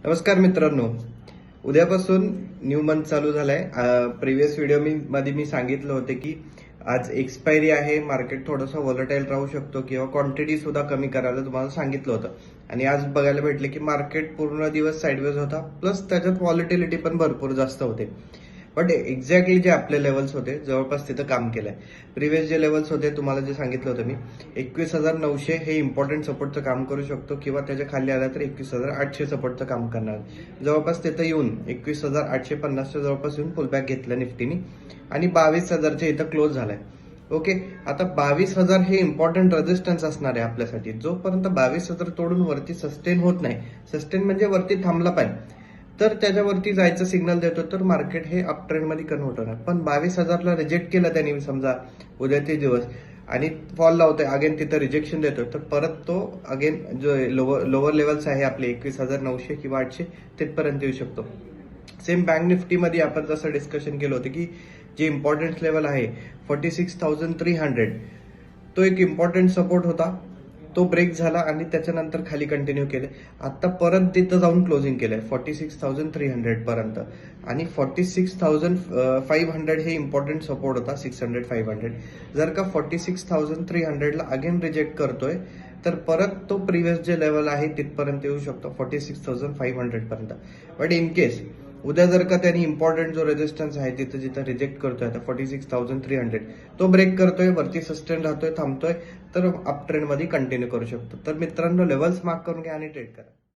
नमस्कार मित्रांनो, उद्यापासून न्यू मंथ चालू झालाय. प्रिव्हियस व्हिडिओ मध्ये मी सांगितलं होतं की आज एक्सपायरी आहे, मार्केट थोडंसं व्हॉलटाईल राहू शकतो किंवा क्वांटिटी सुद्धा कमी करायला तुम्हाला सांगितलं होतं. आणि आज बघायला भेटले की मार्केट पूर्ण दिवस साईडवेज होता, प्लस त्याच्यात व्हॉलिटिलिटी पण भरपूर जास्त होते. बट एक्झॅक्टली जे आपले लेवल्स होते जवळपास तिथं काम केलंय. प्रिव्हियस जे लेवल्स होते तुम्हाला जे सांगितलं होतं मी, 21,900 हे इम्पॉर्टंट सपोर्टचं काम करू शकतो किंवा त्याच्या खाली आला तर 21,800 सपोर्टचं काम करणार. जवळपास तिथं येऊन 21,850च्या जवळपास येऊन फुलबॅक घेतलं निफ्टीनी आणि 22,000च्या इथं क्लोज झालाय. ओके, आता 22,000 हे इम्पॉर्टंट रेजिस्टन्स असणार आहे आपल्यासाठी. जोपर्यंत 22,000 तोडून वरती सस्टेन होत नाही, सस्टेन म्हणजे वरती थांबला पाहिजे, तर त्याच्यावरती जायचं सिग्नल देतो तर मार्केट हे अप ट्रेंड मध्ये कन्व्हर्ट होणार. पण 22,000ला रिजेक्ट केलं त्यांनी समजा उद्याचे दिवस आणि फॉल लावतोय, अगेन तिथं रिजेक्शन देतोय, तर परत तो अगेन जो लोअर लेवल्स आहे आपले 21,900 किंवा 800 तिथपर्यंत येऊ शकतो. सेम बँक निफ्टीमध्ये आपण जसं डिस्कशन केलं होतं की जे इम्पॉर्टंट लेवल आहे 46,300, तो एक इम्पॉर्टंट सपोर्ट होता. तो ब्रेक झाला आणि त्याच्यानंतर खाली कंटिन्यू केले. आता परत तिथं जाऊन क्लोजिंग केलंय 46,300 पर्यंत आणि 46,500 हे इम्पॉर्टंट सपोर्ट होता. 600-500 जर का 46,300ला अगेन रिजेक्ट करतोय तर परत तो प्रिव्हियस जे लेवल आहे तिथपर्यंत येऊ शकतो 46,500 पर्यंत. बट इन केस उद्या जर का त्यांनी इम्पॉर्टंट जो रेजिस्टन्स आहे तिथं जिथं रिजेक्ट करतोय आता 46,300, तो ब्रेक करतोय, वरती सस्टेन राहतोय, थांबतोय, तर अप ट्रेंड मध्ये कंटिन्यू करू शकतो. तर मित्रांनो, लेवल्स मार्क करून घ्या आणि ट्रेड करा.